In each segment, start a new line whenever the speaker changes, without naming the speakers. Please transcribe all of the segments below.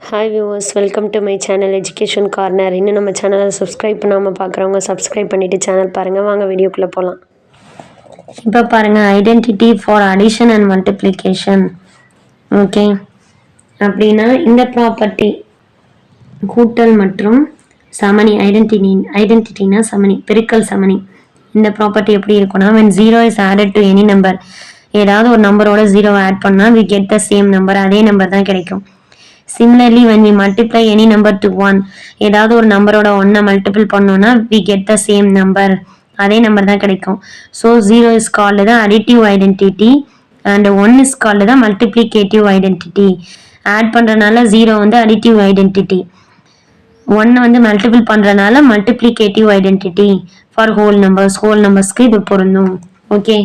Hi viewers, welcome to my channel education corner. இன்னும் நம்ம சேனலை சப்ஸ்கிரைப் பண்ணாமல் பார்க்குறவங்க சப்ஸ்கிரைப் பண்ணிவிட்டு சேனல் பாருங்கள். வாங்க வீடியோக்குள்ளே போகலாம். இப்போ பாருங்கள், identity for addition and multiplication. Okay, அப்படின்னா இந்த ப்ராப்பர்ட்டி கூட்டல் மற்றும் சமணி, ஐடென்டிட்டினா சமணி, பெருக்கல் சமணி. இந்த ப்ராப்பர்ட்டி எப்படி இருக்குன்னா, when 0 is added to any number, ஏதாவது ஒரு நம்பரோட 0 ஆட் பண்ணால் we get the same number, அதே நம்பர் தான் கிடைக்கும். Similarly, when we multiply any number to 1, ஏதாவது ஒரு நம்பரோட 1 மல்டிபிள் பண்ணோம்னா we get the same number, அதே நம்பர் தான் கிடைக்கும். So 0 is called the additive identity and 1 is called the multiplicative identity. Add பண்றனால 0 வந்து additive identity, 1 வந்து மல்டிபிள் பண்றனால multiplicative identity for whole numbersக்கு இது பொருந்தும். ஓகே,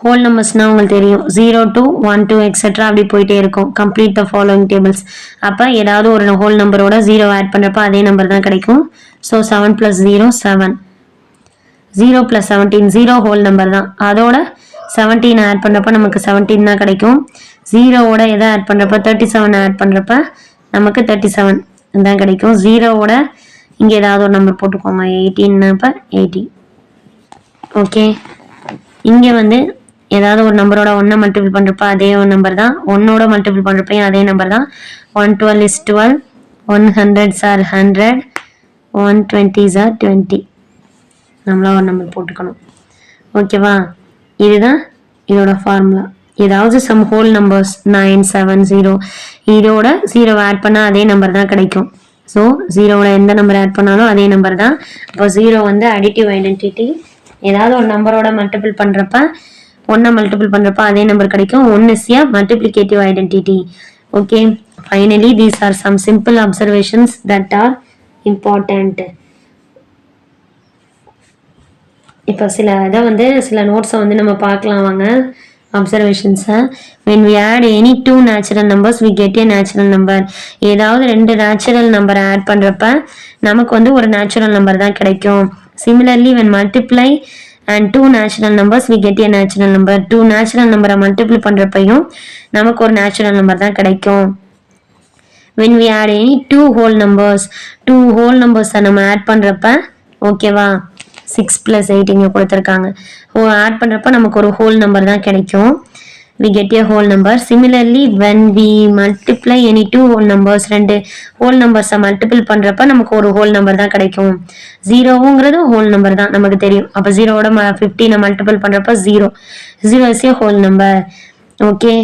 ஹோல் நம்பர்ஸ்னால் உங்களுக்கு தெரியும், 0 to 1 to எக்ஸெட்ரா அப்படி போயிட்டே இருக்கும். Complete the following tables. அப்போ ஏதாவது ஒரு ஹோல் நம்பரோட 0 ஆட் பண்ணுறப்ப அதே நம்பர் தான் கிடைக்கும். ஸோ 7 + 0 7, 0 + 17 0 ஹோல் நம்பர் தான், அதோட 17 ஆட் பண்ணுறப்ப நமக்கு 17 தான் கிடைக்கும். 0வோட எதை ஆட் பண்ணுறப்ப 37 ஆட் பண்ணுறப்ப நமக்கு 37 தான் கிடைக்கும். 0வோட இங்கே ஏதாவது ஒரு நம்பர் போட்டுக்கோங்க, 18னாப்ப 18. ஓகே, இங்கே வந்து ஏதாவது ஒரு நம்பரோட 1 மல்டிபிள் பண்ணுறப்ப அதே ஒரு நம்பர் தான், 1ஓட மல்டிபிள் பண்ணுறப்பையும் அதே நம்பர் தான். 112 is 12, 100s are 100, 120s are 20. நம்மளா ஒரு நம்பர் போட்டுக்கணும். ஓகேவா, இதுதான் இதோட ஃபார்முலா. ஏதாவது சம் ஹோல் நம்பர்ஸ் 9 7 0, இதோட 0 ஆட் பண்ணால் அதே நம்பர் தான் கிடைக்கும். ஸோ 0வோட எந்த நம்பர் ஆட் பண்ணாலும் அதே நம்பர் தான். இப்போ 0 வந்து அடிட்டிவ் ஐடென்டிட்டி, ஏதாவது ஒரு நம்பரோட மல்டிபிள் பண்ணுறப்ப 1 மல்டிபிள் பண்ணுறப்ப அதே நம்பர் கிடைக்கும். 1 is a multiplicative identity. Okay, finally these are some simple observations that are important. இப்போ சில நோட்ஸை வந்து நம்ம பார்க்கலாம் வாங்க. அப்சர்வேஷன்ஸை, when we add any two natural numbers we get a natural number. ஏதாவது 2 நேச்சுரல் நம்பரை ஆட் பண்ணுறப்ப நமக்கு வந்து ஒரு நேச்சுரல் நம்பர் தான் கிடைக்கும். Similarly, when multiply and two natural numbers we get a natural number. 2 natural நம்பரை மல்டிபிள் பண்ணுறப்பையும் நமக்கு ஒரு நேச்சுரல் நம்பர் தான் கிடைக்கும். when we add any two whole numbers நம்ம ஆட் பண்ணுறப்ப, ஓகேவா, 6 + 8 இங்கே கொடுத்துருக்காங்க, ஆட் பண்ணுறப்ப நமக்கு ஒரு ஹோல் நம்பர் தான் கிடைக்கும். we get a whole number. Similarly, when we multiply any two whole numbers, 2 whole numbers multiple பண்ணுறப்ப நமக்கு ஒரு ஹோல் நம்பர் தான் கிடைக்கும். 0ங்கிறது ஹோல் நம்பர் தான் நமக்கு தெரியும். அப்போ 0வோட 15 மல்டிபிள் பண்ணுறப்ப 0 is a whole number. Okay,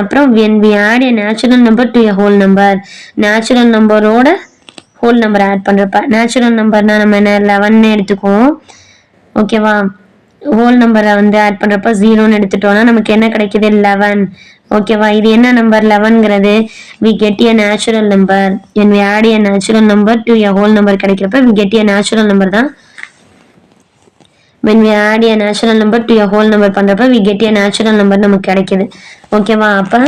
அப்புறம் when we add a natural number to a whole number, natural நம்பரோட ஹோல் நம்பர் ஆட் பண்ணுறப்ப, நேச்சுரல் நம்பர்னா நம்ம என்ன 11 எடுத்துக்குவோம். ஓகேவா, ஹோல் நம்பரை வந்து ஆட் பண்ணுறப்ப 0ன்னு எடுத்துட்டோம்னா நமக்கு என்ன கிடைக்குது 11. ஓகேவா, இது என்ன number 11ங்கிறது we get a natural number. when we add a natural number to a whole number கிடைக்கிறப்ப we get a natural number தான். when we add a natural number to a whole number பண்ணுறப்ப we get a natural number நமக்கு கிடைக்குது. ஓகேவா, அப்போ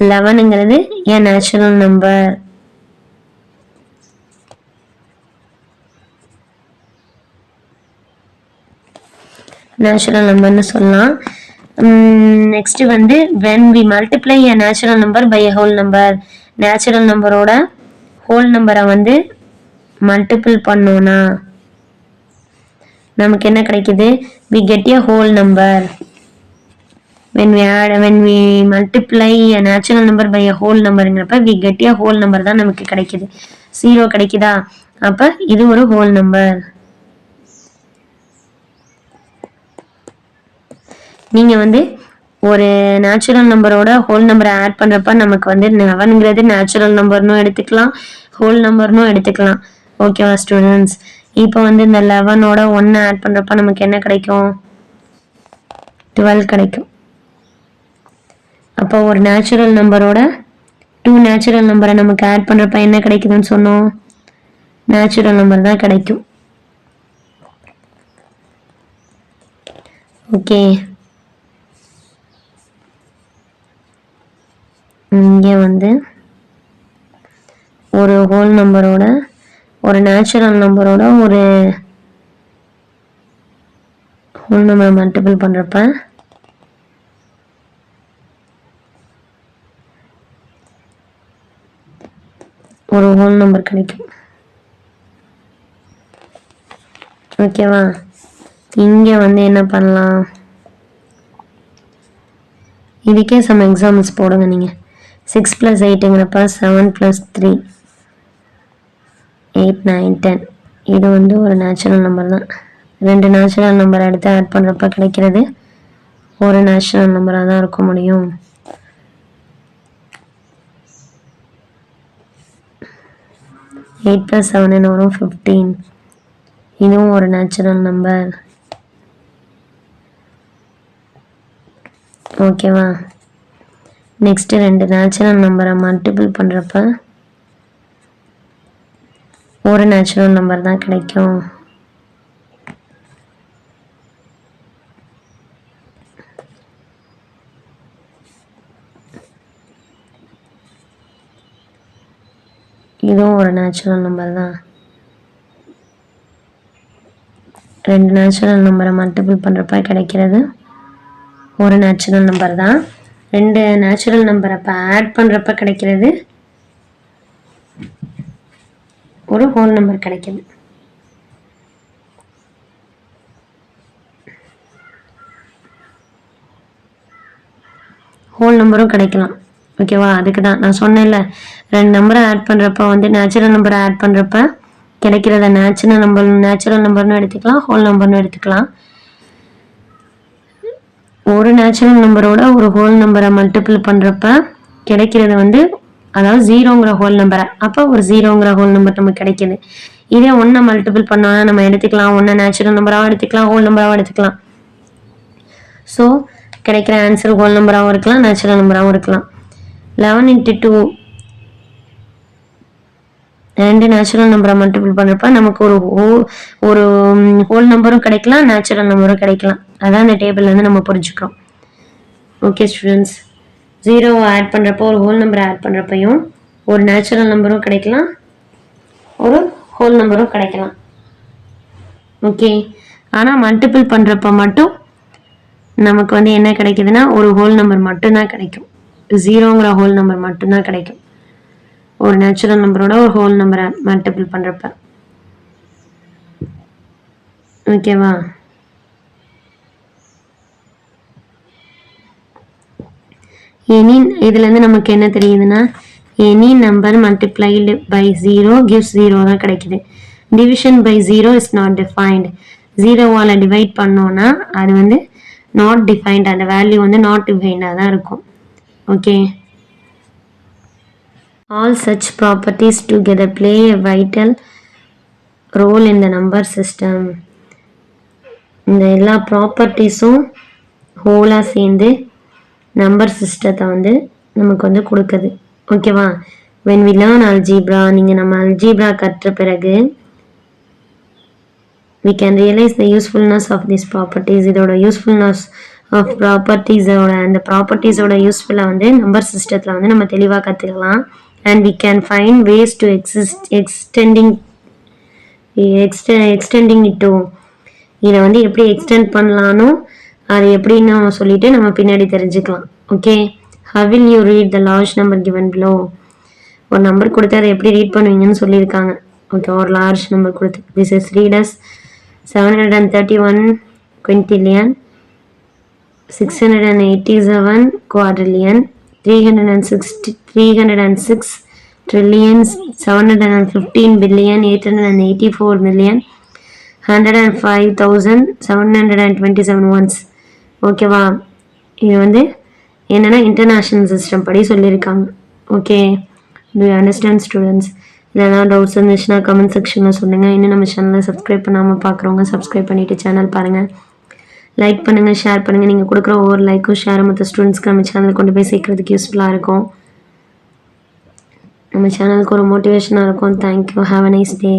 11ங்கிறது a natural number. Natural நம்பர்னு சொல்லலாம். Next வந்து when we multiply a natural number by a whole number, natural நம்பரோட whole நம்பரை வந்து மல்டிபிள் பண்ணோன்னா நமக்கு என்ன கிடைக்குது, we get a whole number. when we multiply a natural number by a whole numberங்கிறப்ப we get a whole number தான் நமக்கு கிடைக்குது. 0 கிடைக்குதா, அப்போ இது ஒரு ஹோல் நம்பர். நீங்கள் வந்து ஒரு நேச்சுரல் நம்பரோட ஹோல் நம்பரை ஆட் பண்ணுறப்ப நமக்கு வந்து 11ங்கிறது நேச்சுரல் நம்பர்னும் எடுத்துக்கலாம், ஹோல் நம்பர்னும் எடுத்துக்கலாம். ஓகேவா ஸ்டூடெண்ட்ஸ், இப்போ வந்து இந்த 11ஓட 1 ஆட் பண்ணுறப்ப நமக்கு என்ன கிடைக்கும், 12 கிடைக்கும். அப்போ ஒரு நேச்சுரல் நம்பரோட 2 நேச்சுரல் நம்பரை நமக்கு ஆட் பண்ணுறப்ப என்ன கிடைக்குதுன்னு சொன்னோம், நேச்சுரல் நம்பர் தான் கிடைக்கும். ஓகே, இங்கே வந்து ஒரு ஹோல் நம்பரோட ஒரு நேச்சுரல் நம்பரோட ஒரு ஹோல் நம்பர் மல்டிபிள் பண்ணுறப்ப ஒரு ஹோல் நம்பர் கிடைக்கும். ஓகேவா? இங்கே வந்து என்ன பண்ணலாம், இதுக்கே சம் எக்ஸாம்பிள்ஸ் போடுங்க நீங்கள். 6 + 8ங்கிறப்ப 7 + 3 8 9 10. இது வந்து ஒரு நேச்சுரல் நம்பர் தான். 2 நேச்சுரல் நம்பர் எடுத்து ஆட் பண்ணுறப்ப கிடைக்கிறது ஒரு நேச்சுரல் நம்பராக தான் இருக்க முடியும். 8 + 7 வரும் 15. இதுவும் ஒரு நேச்சுரல் நம்பர். ஓகேவா? நெக்ஸ்ட்டு 2 நேச்சுரல் நம்பரை மல்டிபிள் பண்ணுறப்ப ஒரு நேச்சுரல் நம்பர் தான் கிடைக்கும். இதுவும் ஒரு நேச்சுரல் நம்பர் தான். 2 நேச்சுரல் நம்பரை மல்டிபிள் பண்ணுறப்ப கிடைக்கிறது ஒரு நேச்சுரல் நம்பர் தான். 2 நேச்சுரல் நம்பரை இப்போ ஆட் பண்ணுறப்ப கிடைக்கிறது ஒரு ஹோல் நம்பர் கிடைக்குது. ஹோல் நம்பரும் கிடைக்கலாம். ஓகேவா? அதுக்கு தான் நான் சொன்னேன்ல, 2 நம்பரை ஆட் பண்ணுறப்ப வந்து நேச்சுரல் நம்பரை ஆட் பண்ணுறப்ப கிடைக்கிறத நேச்சுரல் நம்பர்னு எடுத்துக்கலாம், ஹோல் நம்பர்னு எடுத்துக்கலாம். ஒரு நேச்சுரல் நம்பரோட ஒரு ஹோல் நம்பரை மல்டிபிள் பண்ணுறப்ப கிடைக்கிறது வந்து, அதாவது 0ங்கிற ஹோல் நம்பரை, அப்போ ஒரு 0ங்கிற ஹோல் நம்பர் நமக்கு கிடைக்கிது. இதே 1 மல்டிபிள் பண்ணோன்னா நம்ம எடுத்துக்கலாம், 1 நேச்சுரல் நம்பராகவும் எடுத்துக்கலாம், ஹோல் நம்பராகவும் எடுத்துக்கலாம். ஸோ கிடைக்கிற ஆன்சர் ஹோல் நம்பராகவும் இருக்கலாம், நேச்சுரல் நம்பராகவும் இருக்கலாம். 11 × 2 2 நேச்சுரல் நம்பரை மல்டிபிள் பண்ணுறப்ப நமக்கு ஒரு ஹோல் நம்பரும் கிடைக்கலாம், நேச்சுரல் நம்பரும் கிடைக்கலாம். அதான் இந்த டேபிள்லேருந்து நம்ம புரிஞ்சுக்கிறோம். ஓகே ஸ்டூடெண்ட்ஸ், 0 ஆட் பண்ணுறப்போ ஒரு ஹோல் நம்பரை ஆட் பண்ணுறப்பையும் ஒரு நேச்சுரல் நம்பரும் கிடைக்கலாம், ஒரு ஹோல் நம்பரும் கிடைக்கலாம். ஓகே, ஆனால் மல்டிபிள் பண்ணுறப்ப மட்டும் நமக்கு வந்து என்ன கிடைக்குதுன்னா ஒரு ஹோல் நம்பர் மட்டும்தான் கிடைக்கும். 0ங்கிற ஹோல் நம்பர் மட்டும்தான் கிடைக்கும் ஒரு நேச்சுரல் நம்பரோட ஒரு ஹோல் நம்பரை மல்டிபிள் பண்ணுறப்ப. ஓகேவா? இதுலேருந்து நமக்கு என்ன தெரியுதுன்னா, any number multiplied by 0 gives 0 தான் கிடைக்குது. Division by 0 is not defined. 0வால் டிவைட் பண்ணோன்னா அது வந்து நாட் டிஃபைன்டு, அந்த வேல்யூ வந்து நாட் டிஃபைண்டாக தான் இருக்கும். Okay, all such properties together play a vital role in the number system. இந்த எல்லா ப்ராப்பர்ட்டிஸும் ஹோலாக சேர்ந்து நம்பர் சிஸ்டத்தை வந்து நமக்கு வந்து கொடுக்குது. ஓகேவா? when we learn algebra, நீங்கள் நம்ம அல்ஜீப்ரா கற்ற பிறகு we can realize the usefulness of these properties. இதோட usefulness of properties அந்த ப்ராப்பர்ட்டிஸோட யூஸ்ஃபுல்லாக வந்து நம்பர் சிஸ்டத்தில் வந்து நம்ம தெளிவாக கற்றுக்கலாம். and we can find ways to extending it to, இதை வந்து எப்படி எக்ஸ்டெண்ட் பண்ணலானோ அது எப்படின்னு சொல்லிட்டு நம்ம பின்னாடி தெரிஞ்சுக்கலாம். Okay, how will you read the large number given below? ஒரு நம்பர் கொடுத்து அதை எப்படி ரீட் பண்ணுவீங்கன்னு சொல்லியிருக்காங்க. ஓகே, ஒரு லார்ஜ் நம்பர் கொடுத்து this is read as 731 quintillion, 687 quadrillion, 306 trillions, 715 billion, 884 million, 105,727 ones. ஓகேவா? இது வந்து என்னென்னா இன்டர்நேஷ்னல் சிஸ்டம் படி சொல்லியிருக்காங்க. Okay, to you understand students? இதெல்லாம் டவுட்ஸ் இருந்துச்சுன்னா கமெண்ட் செக்ஷனில் சொல்லுங்கள். இன்னும் நம்ம சேனலை சப்ஸ்கிரைப் பண்ணாமல் பார்க்குறவங்க சப்ஸ்கிரைப் பண்ணிவிட்டு சேனல் பாருங்கள், லைக் பண்ணுங்கள், ஷேர் பண்ணுங்கள். நீங்கள் கொடுக்குற ஒவ்வொரு லைக்கும் ஷேரும் மற்ற ஸ்டூடெண்ட்ஸ்க்கு நம்ம சேனல் கொண்டு போய் சேர்க்குறதுக்கு யூஸ்ஃபுல்லாக இருக்கும். நம்ம சேனலுக்கு ஒரு மோட்டிவேஷனாக இருக்கும். Thank you, have a nice day.